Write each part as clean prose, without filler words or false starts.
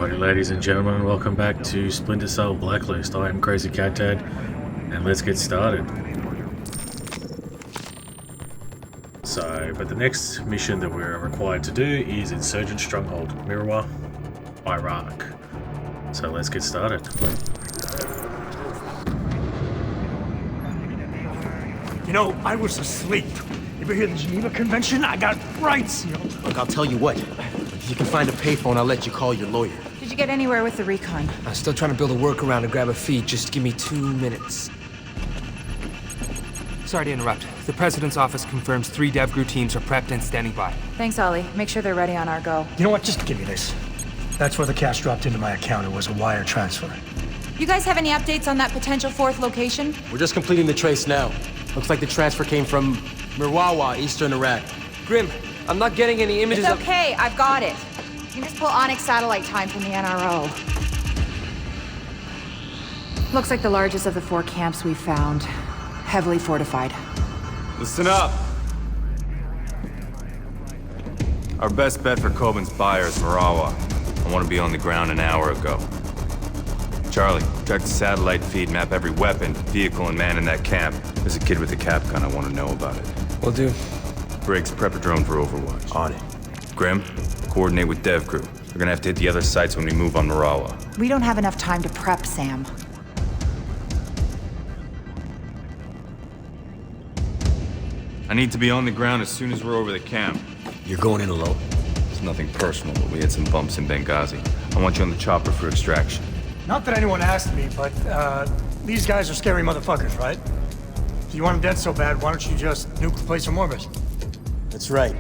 Alrighty, ladies and gentlemen, welcome back to Splinter Blacklist. I am Crazy Cat Dad, and let's get started. But the next mission that we're required to do is Insurgent Stronghold, Mirwa, Iraq. So let's get started. You know, I was asleep. You ever hear the Geneva Convention? I got rights, you know. Look, I'll tell you what. If you can find a payphone, I'll let you call your lawyer. Did you get anywhere with the recon? I'm still trying to build a workaround to grab a feed. Just give me 2 minutes. Sorry to interrupt. The President's office confirms 3 DevGru teams are prepped and standing by. Thanks, Ollie. Make sure they're ready on our go. You know what? Just give me this. That's where the cash dropped into my account. It was a wire transfer. You guys have any updates on that potential 4th location? We're just completing the trace now. Looks like the transfer came from Mirwawa, eastern Iraq. Grim, I'm not getting any images It's okay, I've got it. You can just pull Onyx satellite time from the NRO. Looks like the largest of the 4 camps we've found. Heavily fortified. Listen up! Our best bet for Coben's buyer is Marawa. I want to be on the ground an hour ago. Charlie, track the satellite feed, map every weapon, vehicle, and man in that camp. There's a kid with a cap gun, I want to know about it. Will do. Briggs, prep a drone for Overwatch. On it. Grim, coordinate with DevGru. We're gonna have to hit the other sites when we move on Marawa. We don't have enough time to prep, Sam. I need to be on the ground as soon as we're over the camp. You're going in alone? It's nothing personal, but we had some bumps in Benghazi. I want you on the chopper for extraction. Not that anyone asked me, but, these guys are scary motherfuckers, right? If you want them dead so bad, why don't you just nuke the place from orbit? That's right.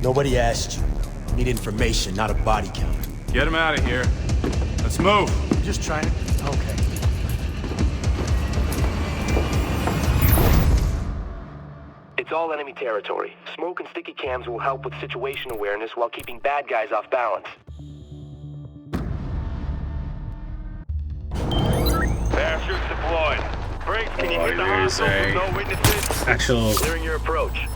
Nobody asked you. I need information, not a body count. Get him out of here. Let's move. Just trying to... Okay. It's all enemy territory. Smoke and sticky cams will help with situation awareness while keeping bad guys off balance. Parachutes deployed. Briggs, can you hit the hostiles with no witnesses? Actual Clearing your approach.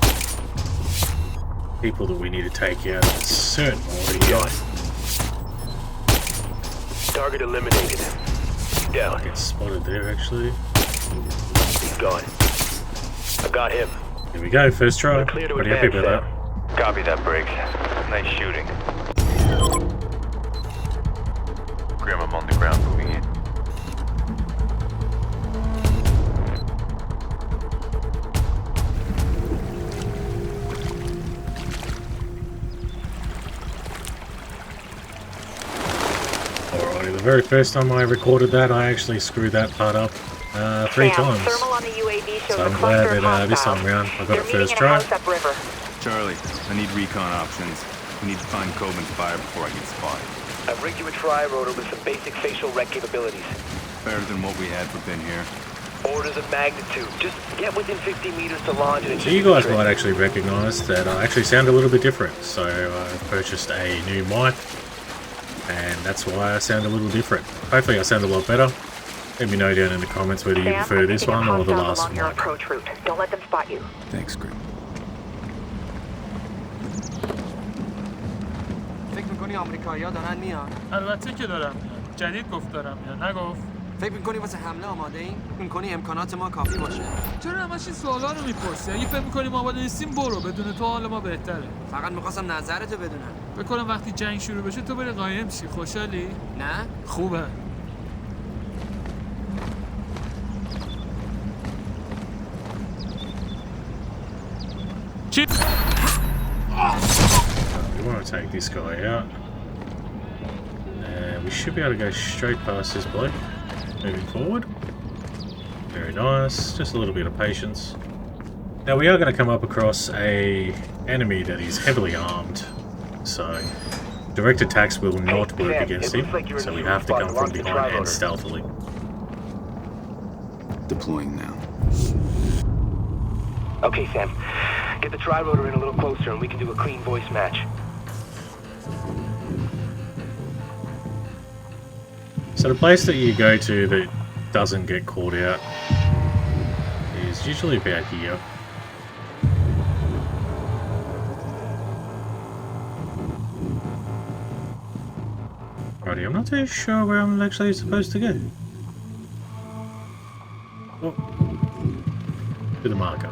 people that we need to take out are certain already. Gone. Target eliminated. Down. Get spotted there actually. He's gone. I got him. Here we go, first try. Clear to Pretty happy advance, about Sam. that. Copy that, Briggs. Nice shooting. Grim, I'm on the ground moving in. Alrighty, the very first time I recorded that, I actually screwed that part up 3 times. So I'm glad that this time around I got it first try. Charlie, I need recon options. We need to find Coben's buyer before I get spotted. I've rigged you a tri-rotor with some basic facial rec capabilities. Better than what we had for Ben here. Orders of magnitude. Just get within 50 meters to launch and So you guys might actually recognise that I actually sound a little bit different. So I purchased a new mic, and that's why I sound a little different. Hopefully I sound a lot better. Let me know down in the comments whether you prefer this one or the last one. Approach route. Don't let them spot you. Thanks, Grim. فکر می‌کنی آمریکایی‌ها دارن میان؟ البته که دارم میان. جدید گفت دارم میان. نگفت. فکر می‌کنی واسه حمله آماده ایم؟ فکر می‌کنی امکانات ما کافی باشه؟ چرا همش این سوالا رو میپرسی؟ اگه فکر می‌کنی ما آماده نیستیم برو، بدون تو حال ما بهتره. فقط می‌خواستم نظرتو بدونم. فکر کنم وقتی جنگ شروع بشه تو بری قایم شی. خوشحالی؟ نه؟ خوبه. چی؟ We want to take this guy out. We should be able to go straight past this bloke. Moving forward. Very nice. Just a little bit of patience. Now we are going to come up across a enemy that is heavily armed. So direct attacks will not work against him. So we have to come from behind and stealthily. Deploying now. Okay, Sam. Get the tri-rotor in a little closer and we can do a clean voice match. So the place that you go to that doesn't get caught out is usually about here. Alrighty, I'm not too sure where I'm actually supposed to go. Oh. To the marker.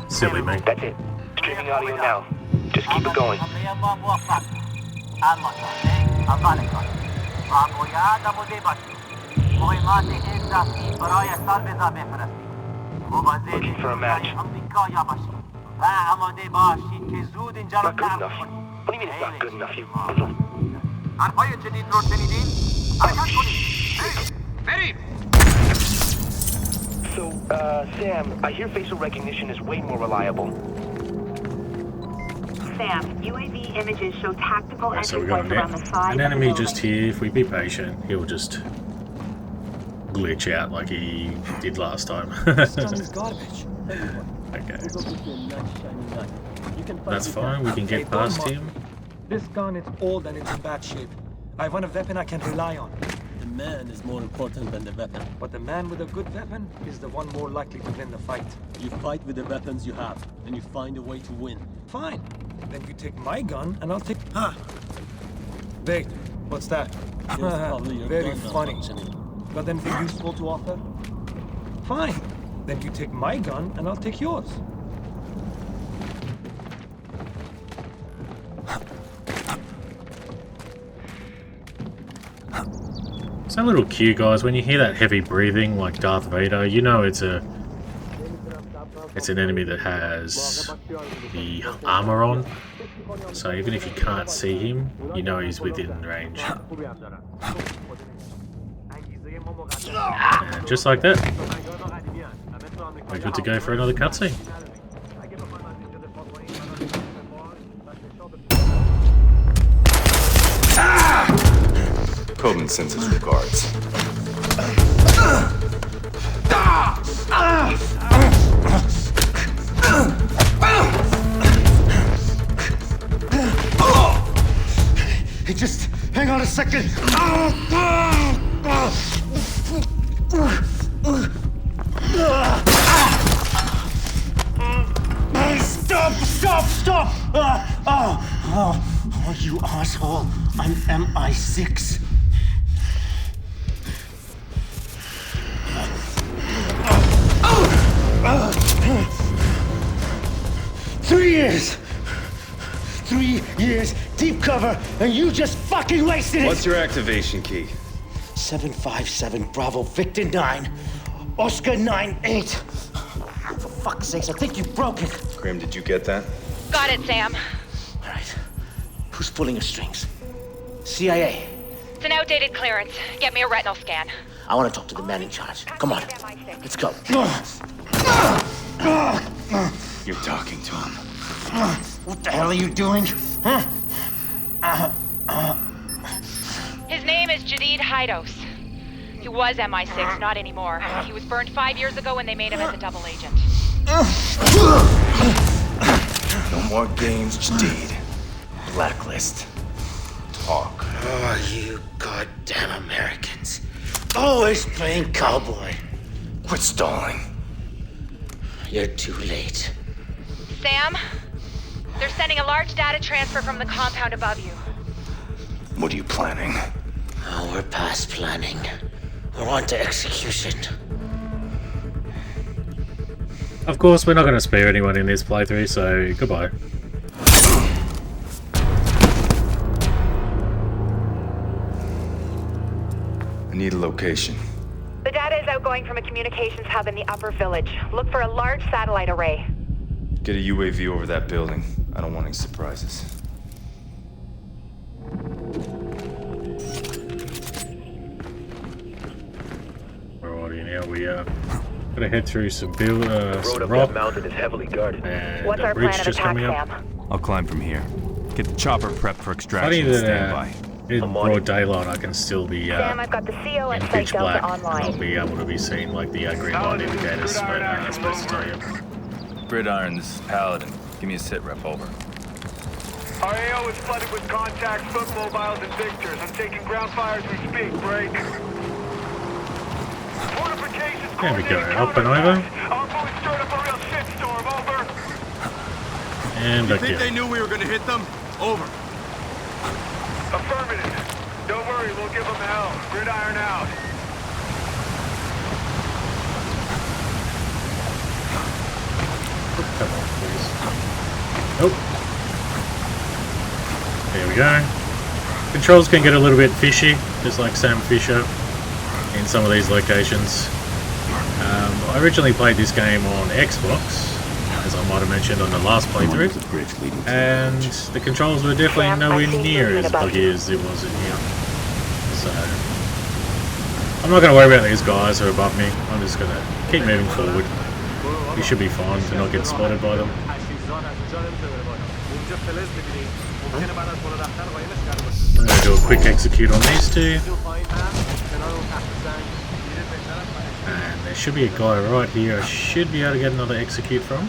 Silly me. That's it. Streaming audio now. Just keep it going. Looking for a match. Not good enough. What do you mean it's not good enough, you puzzle? So, Sam, I hear facial recognition is way more reliable. Sam, UAV images show tactical Right, so entry we got points around the side. an enemy just here. If we be patient, he'll just glitch out like he did last time. Garbage. Okay. That's fine, we can get past him. This gun is old and it's in bad shape. I want a weapon I can rely on. The man is more important than the weapon. But the man with a good weapon is the one more likely to win the fight. You fight with the weapons you have, and you find a way to win. Fine. Then you take my gun and I'll take... Wait, what's that? Very funny. Got anything useful to offer? Fine. Then you take my gun and I'll take yours. It's a little cue, guys. When you hear that heavy breathing like Darth Vader, you know it's an enemy that has the armor on. So even if you can't see him, you know he's within range. And just like that, we're good to go for another cutscene. Coleman sends his regards. Hey, just hang on a second. Stop! Oh, you asshole. I'm MI6. 3 years! 3 years, deep cover, and you just fucking wasted it! What's your activation key? 757 Bravo Victor 9, Oscar 98. For fuck's sakes, I think you broke it. Grim, did you get that? Got it, Sam. All right. Who's pulling the strings? CIA. It's an outdated clearance. Get me a retinal scan. I want to talk to the man in charge. Come on. Let's go. You're talking to him. What the hell are you doing? Huh? His name is Jadid Hidos. He was MI6, not anymore. He was burned 5 years ago when they made him as a double agent. No more games, Jadid. Blacklist. Talk. Oh, you goddamn Americans. Always playing cowboy. Quit stalling. You're too late. Sam, they're sending a large data transfer from the compound above you. What are you planning? Oh, we're past planning. We're on to execution. Of course, we're not going to spare anyone in this playthrough, so goodbye. I need a location. The data is outgoing from a communications hub in the upper village. Look for a large satellite array. Get a UAV over that building. I don't want any surprises. Alrighty, now we gotta head through some rock. That mountain is heavily guarded. And What's a our bridge plan of just attack, coming up. Sam? I'll climb from here. Get the chopper prepped for Funny extraction and stand by. that in broad daylight I can still be Sam, I've got the CO in at pitch Site black. Delta And online. I'll be able to be seen like the green light indicators, but that's supposed to tell you. Gridiron, this is Paladin. Give me a sit rep over. Our AO is flooded with contacts, foot mobiles, and victors. I'm taking ground fire as we speak. Break. Fortifications. There we go, up and over. Our boys stirred up a real shitstorm. Over. And You back think here. they knew we were gonna hit them? Over. will give them hell. Gridiron out. Come on, please. Nope. There we go. Controls can get a little bit fishy, just like Sam Fisher in some of these locations. I originally played this game on Xbox, as I might have mentioned on the last playthrough, and the controls were definitely nowhere near as buggy as it was in here. So, I'm not going to worry about these guys who are above me. I'm just going to keep moving forward. We should be fine to not get spotted by them. I'm going to do a quick execute on these two. And there should be a guy right here I should be able to get another execute from,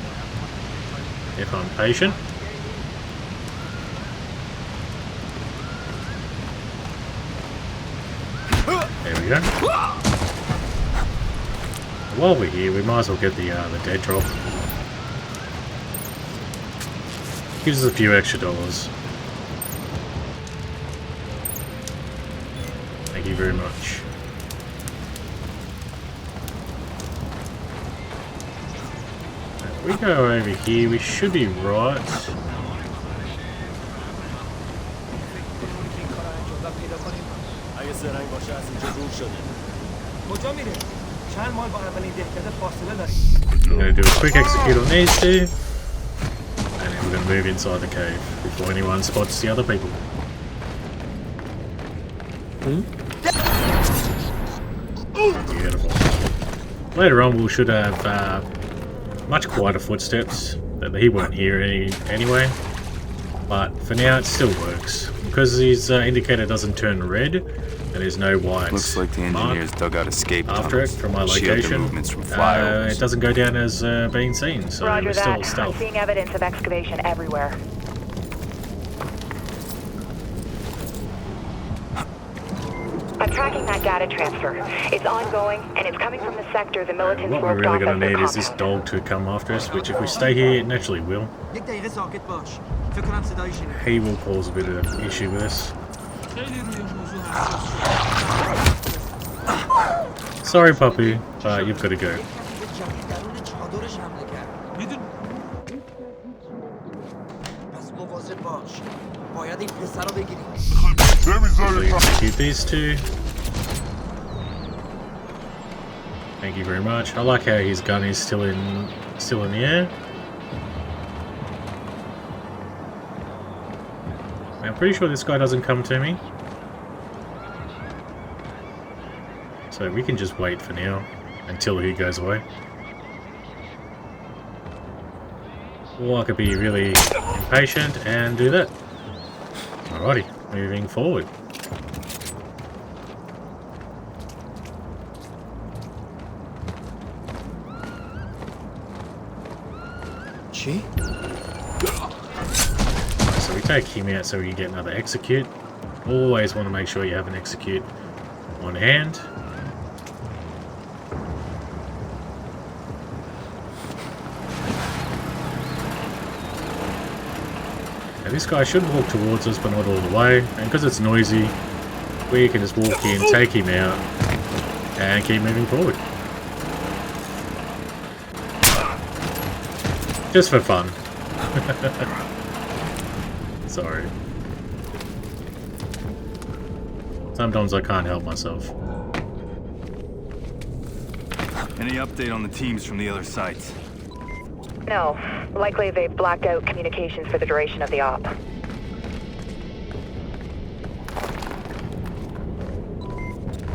if I'm patient. There we go. While we're here, we might as well get the dead drop. Gives us a few extra dollars. Thank you very much. If we go over here, we should be right. I'm going to do a quick execute on these two, and then we're going to move inside the cave before anyone spots the other people. Beautiful. Later on we should have much quieter footsteps, but he won't hear any anyway. But for now it still works. Because his indicator doesn't turn red, and there's no white Looks like the engineers dug out escape after it from my location, it doesn't go down as being seen, so Roger we're still that. stealth. I'm seeing evidence of excavation everywhere. I'm tracking that data transfer. It's ongoing, and it's coming from the sector the militants What we're roped really off going as to their need is this compound. dog to come after us, which if we stay here, it naturally will. He will cause a bit of an issue with us. Sorry, puppy, but you've got to go. So we execute these two. Thank you very much. I like how his gun is still in the air. I'm pretty sure this guy doesn't come to me. So we can just wait for now until he goes away. Or I could be really impatient and do that. Alrighty, moving forward. So we take him out so we can get another execute. Always want to make sure you have an execute on hand. Now this guy should walk towards us, but not all the way. And because it's noisy, we can just walk in, take him out, and keep moving forward. Just for fun. Sorry. Sometimes I can't help myself. Any update on the teams from the other sites? No. Likely they've blacked out communications for the duration of the op.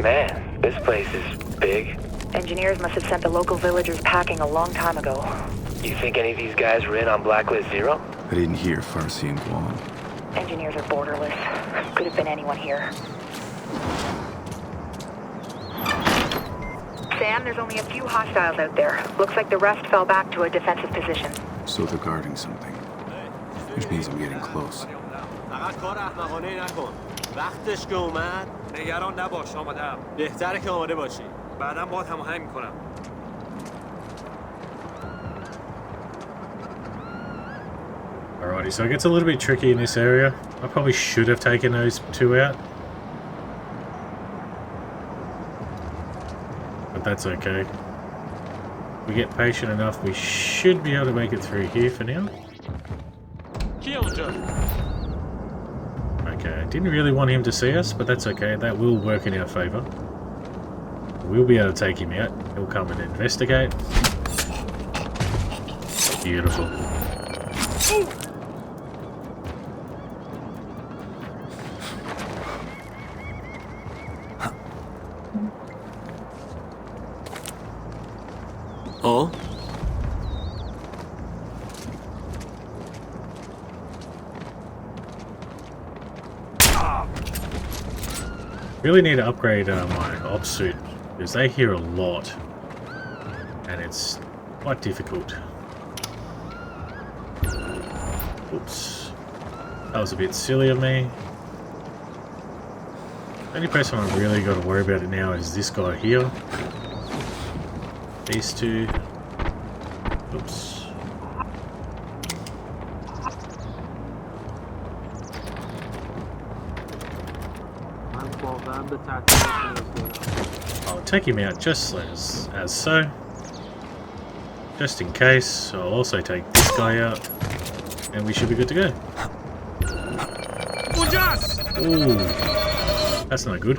Man, this place is big. Engineers must have sent the local villagers packing a long time ago. You think any of these guys were in on Blacklist 0? I didn't hear Farsi and Guam. Engineers are borderless. Could have been anyone here. Sam, there's only a few hostiles out there. Looks like the rest fell back to a defensive position. So they're guarding something. Which means I'm getting close. Alrighty, so it gets a little bit tricky in this area. I probably should have taken those two out. but that's okay. If we get patient enough, we should be able to make it through here for now. Okay, I didn't really want him to see us, but that's okay. That will work in our favour. We'll be able to take him out. He'll come and investigate. Beautiful. Oh? Really need to upgrade my ops suit, because they hear a lot, and it's quite difficult. Oops. That was a bit silly of me. The only person I've really got to worry about it now is this guy here. These two. Oops. I'll take him out just as so. Just in case. I'll also take this guy out. And we should be good to go. Ooh. That's not good.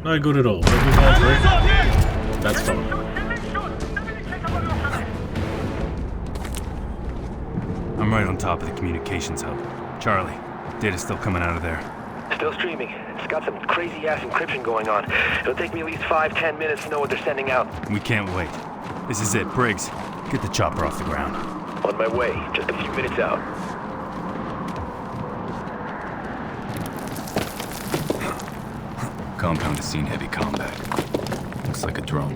No good at all. Let me fall through. That's fine. I'm right on top of the communications hub. Charlie, data's still coming out of there. Still streaming. It's got some crazy-ass encryption going on. It'll take me at least 5-10 minutes to know what they're sending out. We can't wait. This is it. Briggs, get the chopper off the ground. On my way. Just a few minutes out. Compound has seen heavy combat. Looks like a drone.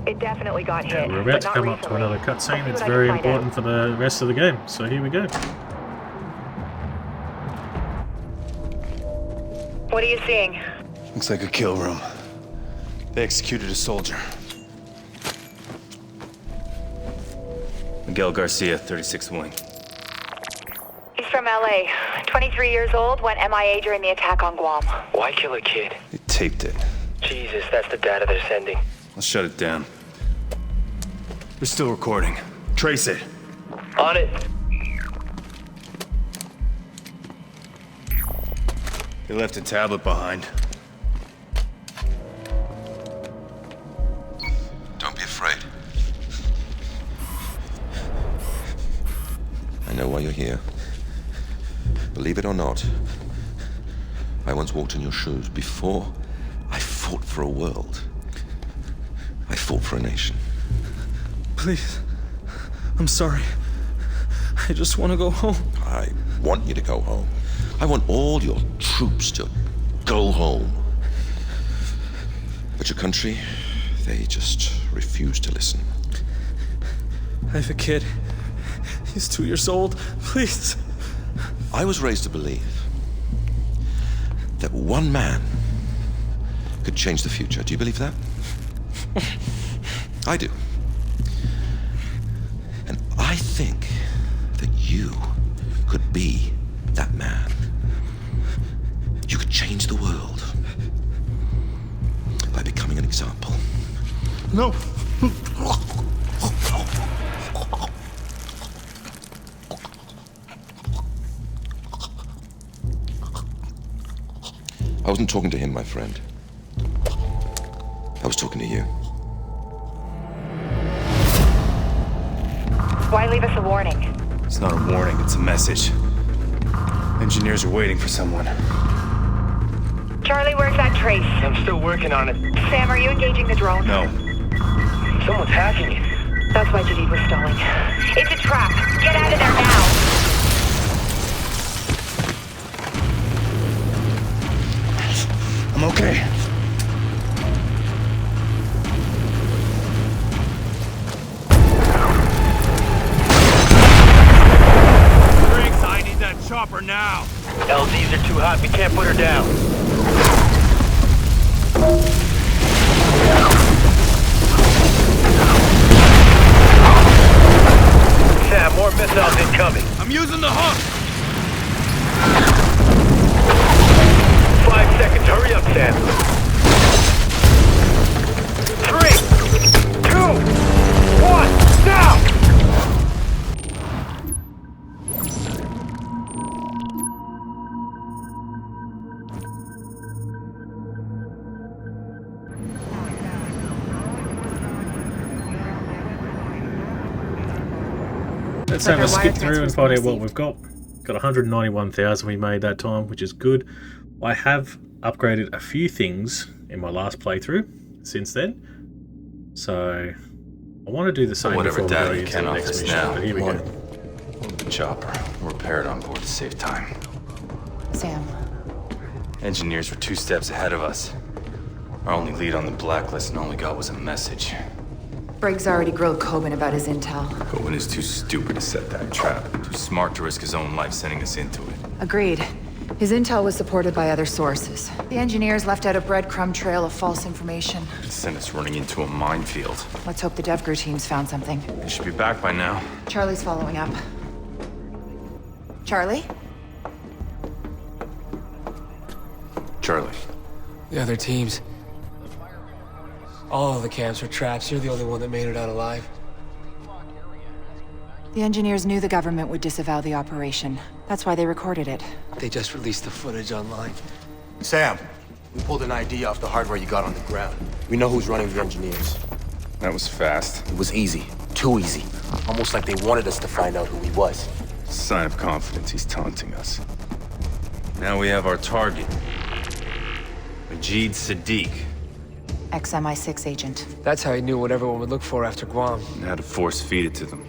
It definitely got hit. We're about to come up to another cutscene. It's very important for the rest of the game. So here we go. What are you seeing? Looks like a kill room. They executed a soldier. Miguel Garcia, 36th Wing. He's from LA. 23 years old, went MIA during the attack on Guam. Why kill a kid? They taped it. Jesus, that's the data they're sending. Let's shut it down. They're still recording. Trace it. On it. They left a tablet behind. Don't be afraid. I know why you're here. Believe it or not, I once walked in your shoes. Before I fought for a world, I fought for a nation. Please. I'm sorry. I just want to go home. I want you to go home. I want all your troops to go home. But your country, they just refuse to listen. I have a kid. He's 2 years old. Please. I was raised to believe that one man could change the future. Do you believe that? I do. And I think that you could be that man. You could change the world by becoming an example. No. I wasn't talking to him, my friend. I was talking to you. Why leave us a warning? It's not a warning, it's a message. Engineers are waiting for someone. Charlie, where's that trace? I'm still working on it. Sam, are you engaging the drone? No. Someone's hacking it. That's why Jadid was stalling. It's a trap. Get out of there now. I'm okay. Briggs, I need that chopper now. LZs are too hot. We can't put her down. Sam, more missiles incoming. I'm using the hook. 5 seconds. Hurry up, Sam. 3. let's have a skip through and find out what we've got. Got 191,000 we made that time, which is good. I have upgraded a few things in my last playthrough since then, so I want to do the same Whatever before we go data you into can the off next us mission. now. But here we go. The chopper. We're repaired on board to save time. Sam. Engineers were 2 steps ahead of us. Our only lead on the Blacklist and all we got was a message. Briggs already grilled Coben about his intel. Coben is too stupid to set that trap. Too smart to risk his own life sending us into it. Agreed. His intel was supported by other sources. The engineers left out a breadcrumb trail of false information. It sent us running into a minefield. Let's hope the DevGru teams found something. They should be back by now. Charlie's following up. Charlie? Charlie. The other teams. All of the camps were traps. You're the only one that made it out alive. The engineers knew the government would disavow the operation. That's why they recorded it. They just released the footage online. Sam, we pulled an ID off the hardware you got on the ground. We know who's running the engineers. That was fast. It was easy. Too easy. Almost like they wanted us to find out who he was. Sign of confidence, he's taunting us. Now we have our target. Majid Sadiq. Ex-MI6 agent. That's how he knew what everyone would look for after Guam. And had to force feed it to them.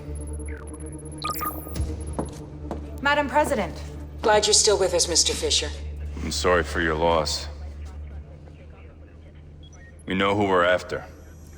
Madam President. Glad you're still with us, Mr. Fisher. I'm sorry for your loss. We know who we're after.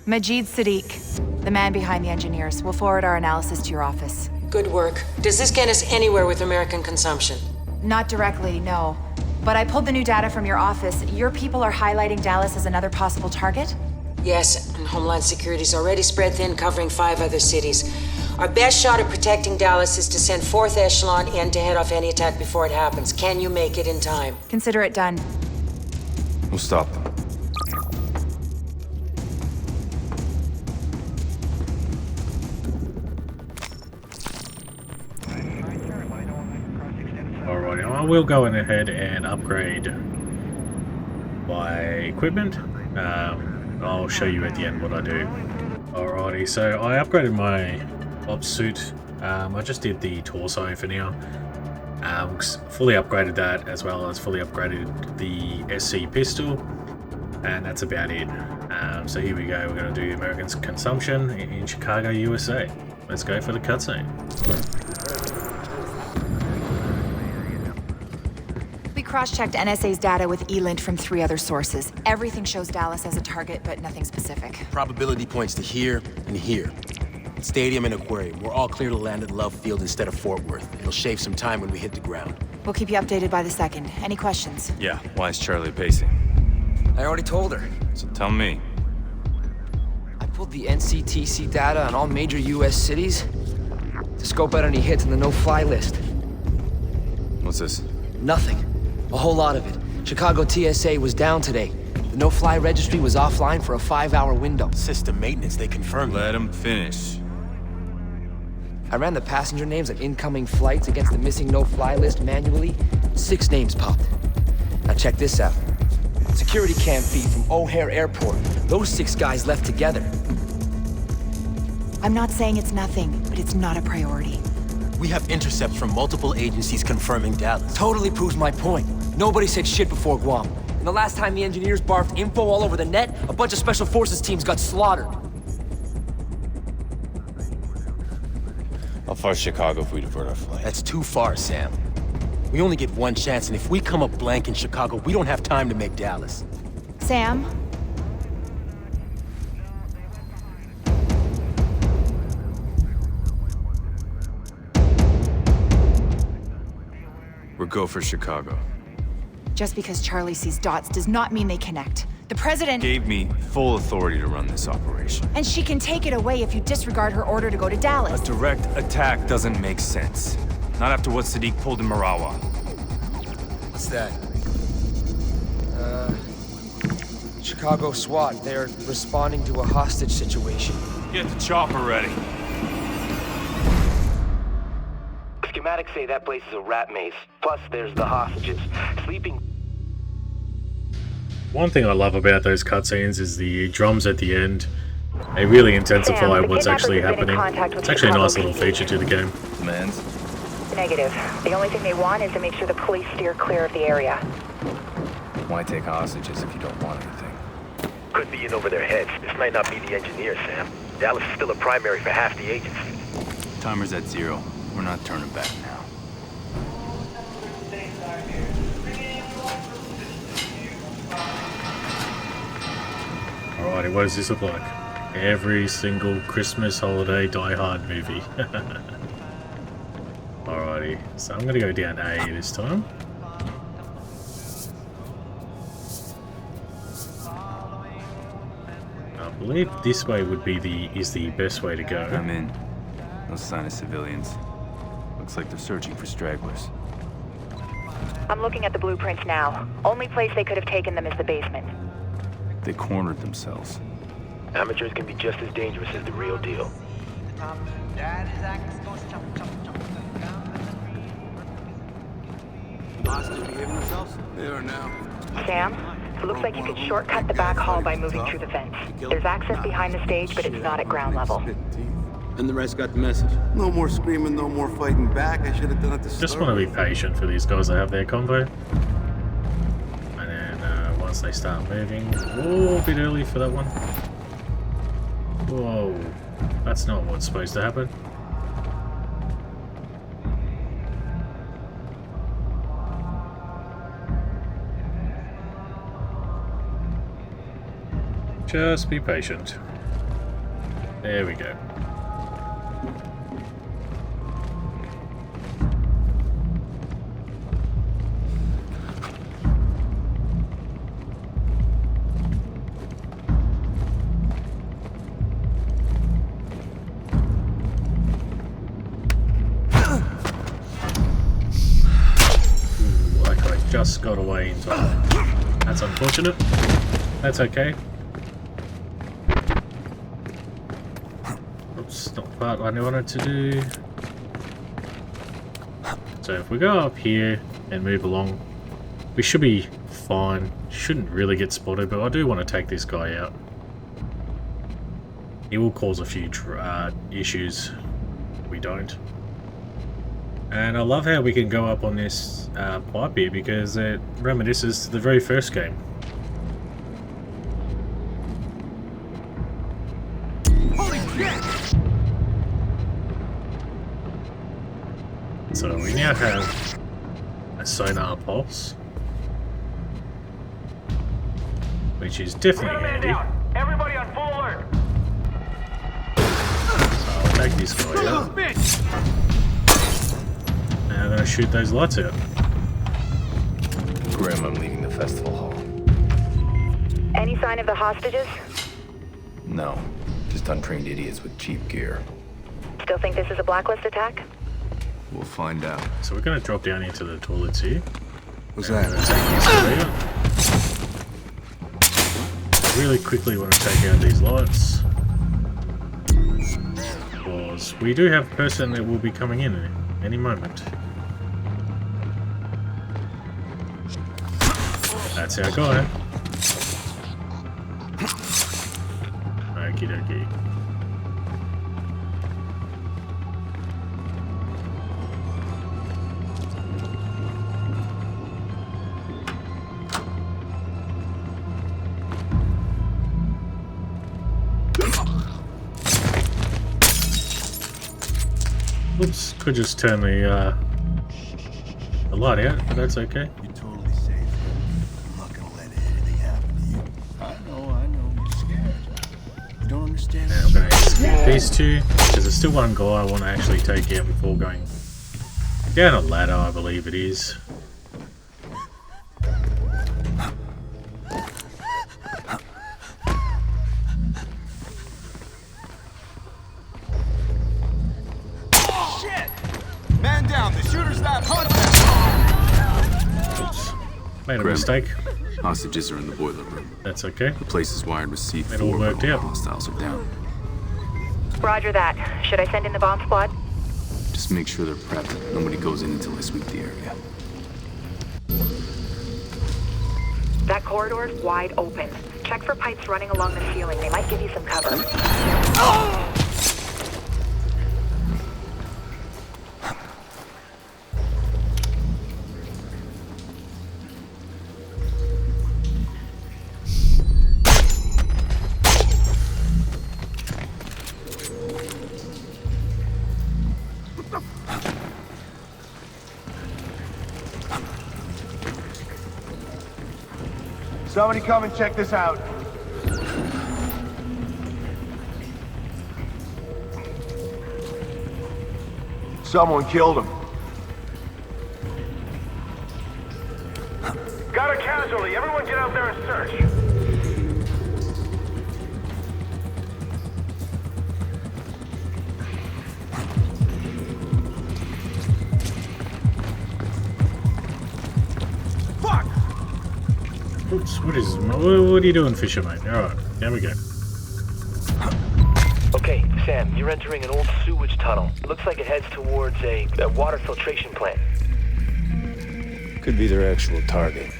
Majid Sadiq, the man behind the engineers. We'll forward our analysis to your office. Good work. Does this get us anywhere with American consumption? Not directly, no. But I pulled the new data from your office. Your people are highlighting Dallas as another possible target? Yes, and Homeland Security's already spread thin, covering 5 other cities. Our best shot at protecting Dallas is to send 4th Echelon in to head off any attack before it happens. Can you make it in time? Consider it done. We'll stop them. Alright, I will go in ahead and upgrade my equipment. I'll show you at the end what I do. Alrighty, so I upgraded my ops suit. I just did the torso for now. Fully upgraded that, as well as fully upgraded the SC pistol, and that's about it. So here we go, we're going to do American consumption in Chicago, USA. Let's go for the cutscene. We cross-checked NSA's data with ELINT from 3 other sources. Everything shows Dallas as a target, but nothing specific. Probability points to here and here. Stadium and aquarium. We're all clear to land at Love Field instead of Fort Worth. It'll shave some time when we hit the ground. We'll keep you updated by the second. Any questions? Yeah, why is Charlie pacing? I already told her. So tell me. I pulled the NCTC data on all major US cities to scope out any hits on the no-fly list. What's this? Nothing. A whole lot of it. Chicago TSA was down today. The no-fly registry was offline for a 5-hour window. System maintenance, they confirmed. Let him finish. I ran the passenger names of incoming flights against the missing no-fly list manually. 6 names popped. Now check this out. Security cam feed from O'Hare Airport. Those 6 guys left together. I'm not saying it's nothing, but it's not a priority. We have intercepts from multiple agencies confirming Dallas. Totally proves my point. Nobody said shit before Guam. And the last time the engineers barfed info all over the net, a bunch of special forces teams got slaughtered. How far's Chicago if we divert our flight? That's too far, Sam. We only get one chance, and if we come up blank in Chicago, we don't have time to make Dallas. Sam? We're go for Chicago. Just because Charlie sees dots does not mean they connect. The president Gave me full authority to run this operation. and she can take it away if you disregard her order to go to Dallas. A direct attack doesn't make sense. Not after what Sadiq pulled in Marawa. What's that? Chicago SWAT. They're responding to a hostage situation. Get the chopper ready. Schematics say that place is a rat maze. Plus, there's the hostages. Sleeping... One thing I love about those cutscenes is the drums at the end. They really intensify Sam, what's actually the kidnappers have been in happening. contact with It's actually a nice Chicago little PD. feature to the game. Demands? Negative. The only thing they want is to make sure the police steer clear of the area. Why take hostages if you don't want anything? Could be in over their heads. This might not be the engineers, Sam. Dallas is still a primary for half the agency. Timer's at 0. We're not turning back now. Alrighty, what does this look like? Every single Christmas holiday Die Hard movie. Alrighty, so I'm gonna go down A this time. I believe this way would be the best way to go. I'm in. No sign of civilians. Looks like they're searching for stragglers. I'm looking at the blueprints now. Only place they could have taken them is the basement. They cornered themselves. Amateurs can be just as dangerous as the real deal. Hostage behaving themselves? They are now. Sam, it looks like you could shortcut the back hall by moving through the vents. There's access behind the stage, but it's not at ground level. And the rest got the message. No more screaming, no more fighting back. I should have done it the start. Just want to be patient for these guys that have their convo. And then once they start moving... Oh, a bit early for that one. Whoa. That's not what's supposed to happen. Just be patient. There we go. Just got away in time. That's unfortunate. That's okay. Oops, not the part I wanted to do. So if we go up here and move along, we should be fine. Shouldn't really get spotted, but I do want to take this guy out. He will cause a few issues. We don't. And I love how we can go up on this pipe here because it reminisces to the very first game. Holy shit! So we now have a sonar pulse, which is definitely handy. Everybody on full alert. So I'll take this guy out. And I'm going to shoot those lights out. Grim, I'm leaving the festival hall. Any sign of the hostages? No, just untrained idiots with cheap gear. Still think this is a Blacklist attack? We'll find out. So we're going to drop down into the toilets here. What's that? Really quickly want to take out these lights. Because we do have a person that will be coming in at any moment. That's our guy. Okie dokie. Oops, could just turn the light out, but that's okay. You're totally safe. I'm not gonna let anything happen to you. I know. You're scared. You don't understand. Now I'm going to skip these two, because there's still one guy I want to actually take out before going down a ladder, I believe it is. Man down, the shooter's not hunting. Oops. Made a mistake. Hostages are in the boiler room. That's okay. The place is wired with C4, It all worked but all out. hostiles are down. Roger that. Should I send in the bomb squad? Just make sure they're prepped. Nobody goes in until I sweep the area. That corridor's wide open. Check for pipes running along the ceiling. They might give you some cover. Somebody come and check this out. Someone killed him. Got a casualty. Everyone get out there and search. Oops, what are you doing, Fisher, mate? Alright, there we go. Okay, Sam, you're entering an old sewage tunnel. It looks like it heads towards a water filtration plant. Could be their actual target.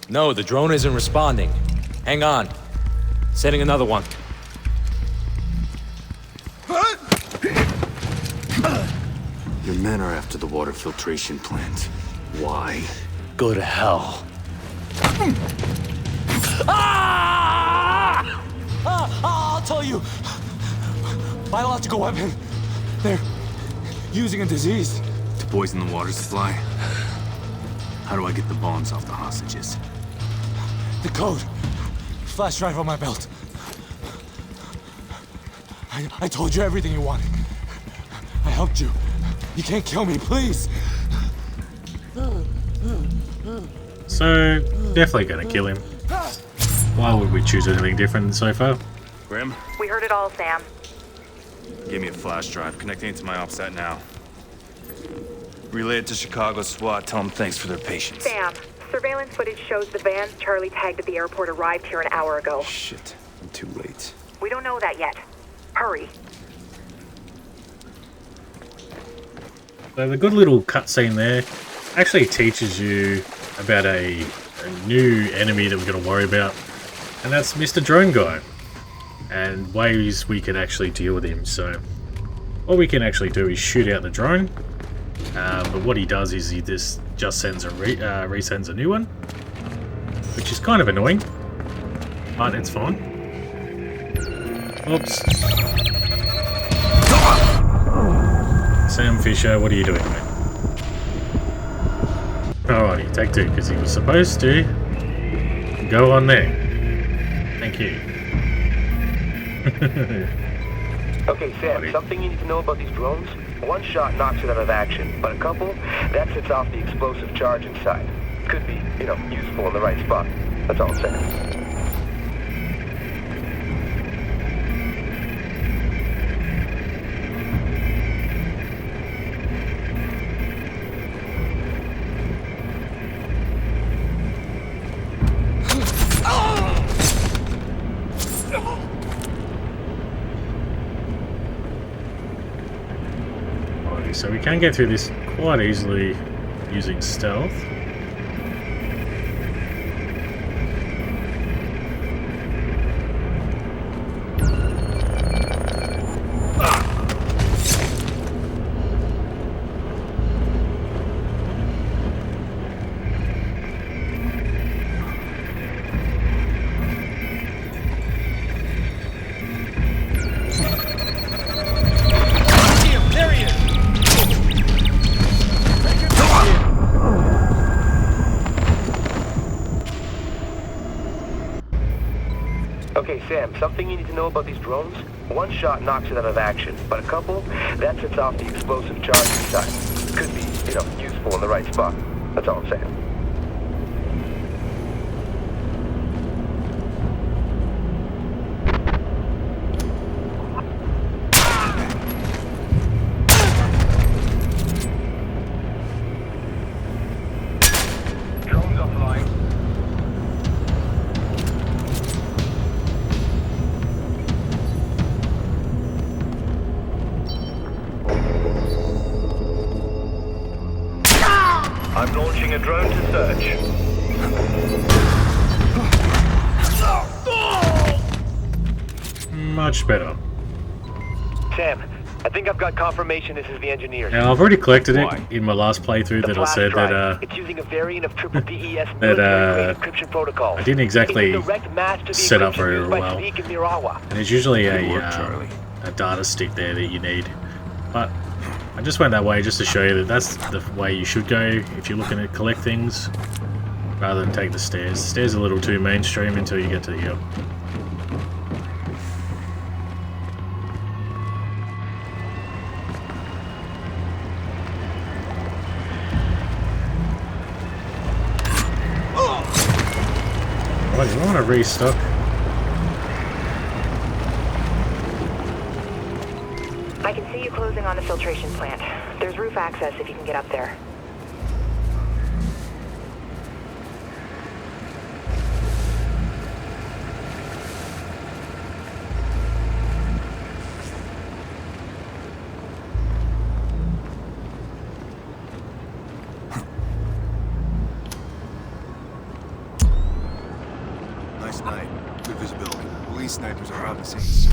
No, the drone isn't responding. Hang on. Setting another one. Your men are after the water filtration plant. Why? Go to hell. I'll tell you. Biological weapon. They're using a disease. To poison the water supply? How do I get the bombs off the hostages? The code. Flash drive on my belt. I told you everything you wanted. I helped you. You can't kill me, please. So, definitely gonna kill him. Why would we choose anything different so far? Grim? We heard it all, Sam. Give me a flash drive. Connecting it to my OPSAT now. Relay it to Chicago SWAT. Tell them thanks for their patience. Sam, surveillance footage shows the van Charlie tagged at the airport arrived here an hour ago. Shit, I'm too late. We don't know that yet. Hurry. So the good little cutscene there actually teaches you about a new enemy that we're going to worry about, and that's Mr. Drone Guy, and ways we can actually deal with him. So what we can actually do is shoot out the drone, but what he does is he just sends resends a new one, which is kind of annoying, but it's fine. Oops. Sam Fisher, what are you doing, mate? Alrighty, take two, because he was supposed to go on there. Thank you. Okay, Sam, something you need to know about these drones? One shot knocks it out of action, but a couple, that sets off the explosive charge inside. Could be, useful in the right spot. That's all I'm saying. So we can get through this quite easily using stealth. Okay, Sam, something you need to know about these drones? One shot knocks it out of action, but a couple, that sets off the explosive charge inside. Could be, useful in the right spot. That's all I'm saying. approach. Much better. Sam, I think I've got confirmation this is the engineer. Now I've already collected it in my last playthrough that I said that it's using a variant of triple DES that encryption protocol. I didn't exactly set up very well. And there's usually a data stick there that you need. But I just went that way just to show you that that's the way you should go if you're looking to collect things, rather than take the stairs. The stairs are a little too mainstream until you get to here. Oh, you want to restock? I can see you closing on the filtration plant. There's roof access if you can get up there. Nice night. Good visibility. Police snipers are out the scenes.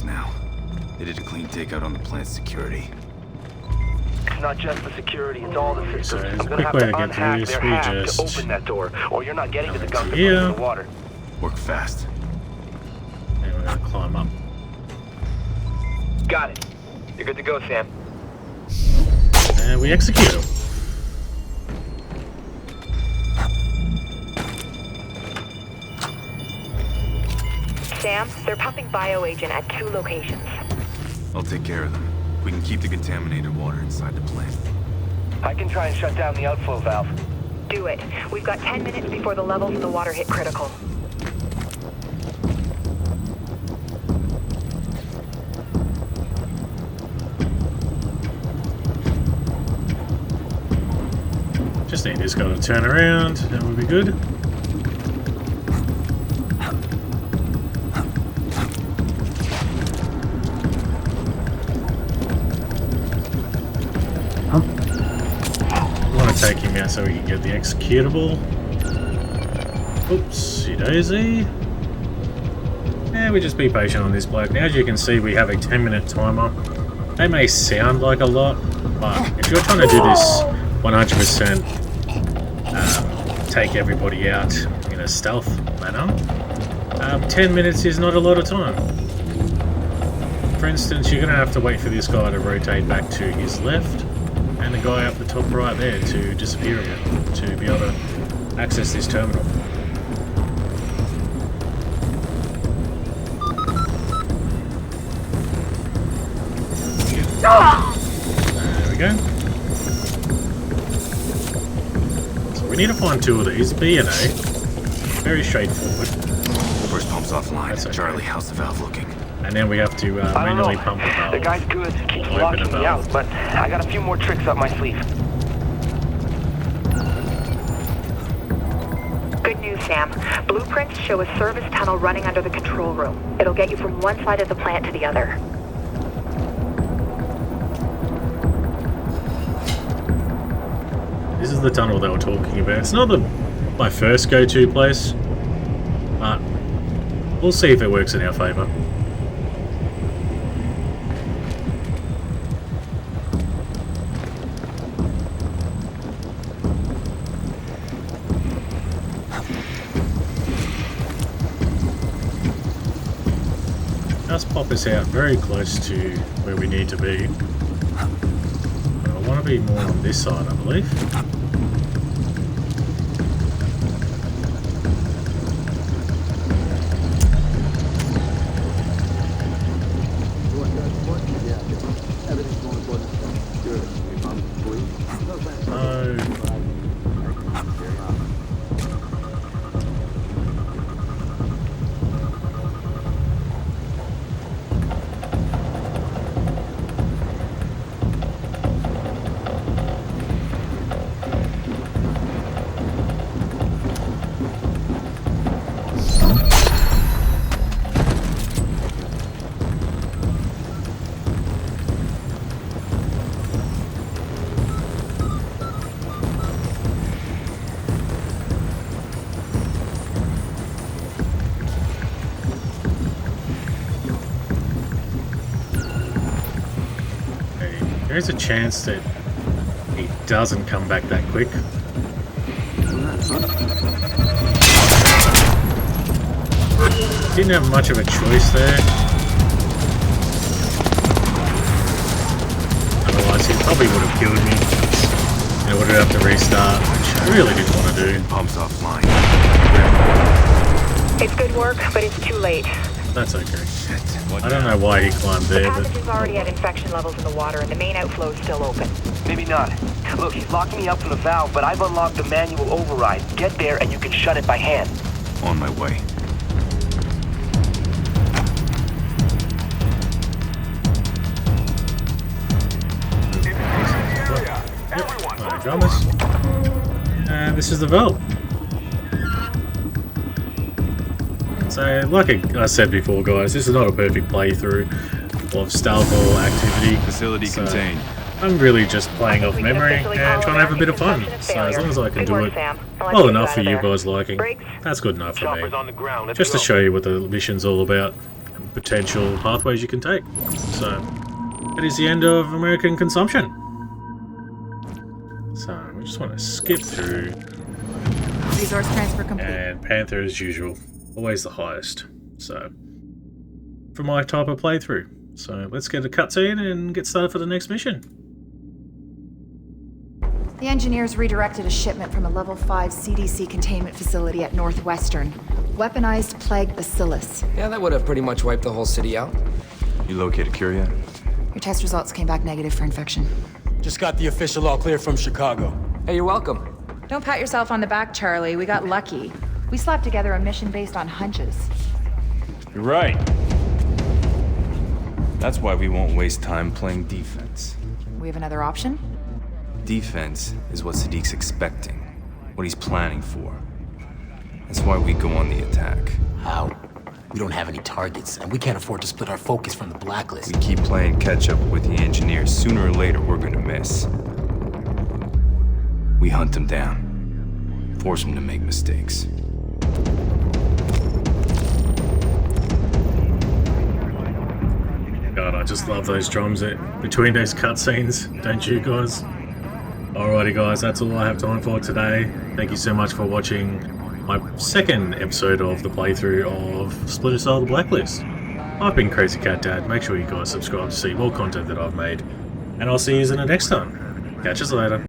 Now. They did a clean takeout on the plant's security. It's not just the security, it's all the systems. I'm gonna have way to to get unhack through this. their We hack to just open that door, or you're not getting to the gun here. in the water. Work fast. And we're gonna climb up. Got it. You're good to go, Sam. And we execute him. Sam, they're pumping bioagent at 2 locations. I'll take care of them. We can keep the contaminated water inside the plant. I can try and shut down the outflow valve. Do it. We've got 10 minutes before the levels in the water hit critical. Just need this guy to turn around, and we'll be good. Take him out so we can get the executable. Oopsie daisy. Yeah, we just be patient on this bloke. Now, as you can see, we have a 10-minute timer. They may sound like a lot, but if you're trying to do this 100% take everybody out in a stealth manner, 10 minutes is not a lot of time. For instance, you're going to have to wait for this guy to rotate back to his left, and the guy up the top right there to disappear again, to be able to access this terminal. There we go. So we need to find 2 of these, B and A. Very straightforward. First pump's offline. Okay. Charlie, how's the valve looking? And then we have to manually pump the valve. The guy's good, keeps locking me out, but I got a few more tricks up my sleeve. Good news, Sam. Blueprints show a service tunnel running under the control room. It'll get you from one side of the plant to the other. This is the tunnel they were talking about. It's not my first go-to place, but we'll see if it works in our favour. pop us out very close to where we need to be. But I want to be more on this side, I believe. There's a chance that he doesn't come back that quick. Didn't have much of a choice there. Otherwise he probably would have killed me. And I would have to restart, which I really didn't want to do. Pumps offline. It's good work, but it's too late. That's okay. I don't know why he climbed there, but... The pathogen's already at infection levels in the water, and the main outflow is still open. Maybe not. Look, he's locked me up from the valve, but I've unlocked the manual override. Get there and you can shut it by hand. On my way. No dramas. And this is the valve. So, like I said before, guys, this is not a perfect playthrough of stealth or activity. Facility contained. I'm really just playing off memory and trying to have a bit of fun. So as long as I can do it well enough for you guys liking, that's good enough for me. Just to show you what the mission's all about and potential pathways you can take. So, that is the end of American consumption. So, we just want to skip through. Resource transfer complete. And Panther as usual. Always the highest. So, for my type of playthrough. So, let's get a cutscene and get started for the next mission. The engineers redirected a shipment from a level 5 CDC containment facility at Northwestern. Weaponized plague bacillus. Yeah, that would have pretty much wiped the whole city out. You located Curia? Your test results came back negative for infection. Just got the official all clear from Chicago. Hey, you're welcome. Don't pat yourself on the back, Charlie. We got lucky. We slapped together a mission based on hunches. You're right. That's why we won't waste time playing defense. We have another option? Defense is what Sadiq's expecting, what he's planning for. That's why we go on the attack. How? We don't have any targets, and we can't afford to split our focus from the Blacklist. We keep playing catch-up with the engineers. Sooner or later, we're gonna miss. We hunt them down. Force them to make mistakes. God, I just love those drums between those cutscenes, don't you guys? Alrighty guys, that's all I have time for today. Thank you so much for watching my second episode of the playthrough of Splinter Cell: The Blacklist. I've been Crazy Cat Dad. Make sure you guys subscribe to see more content that I've made. And I'll see you in the next time. Catch us later.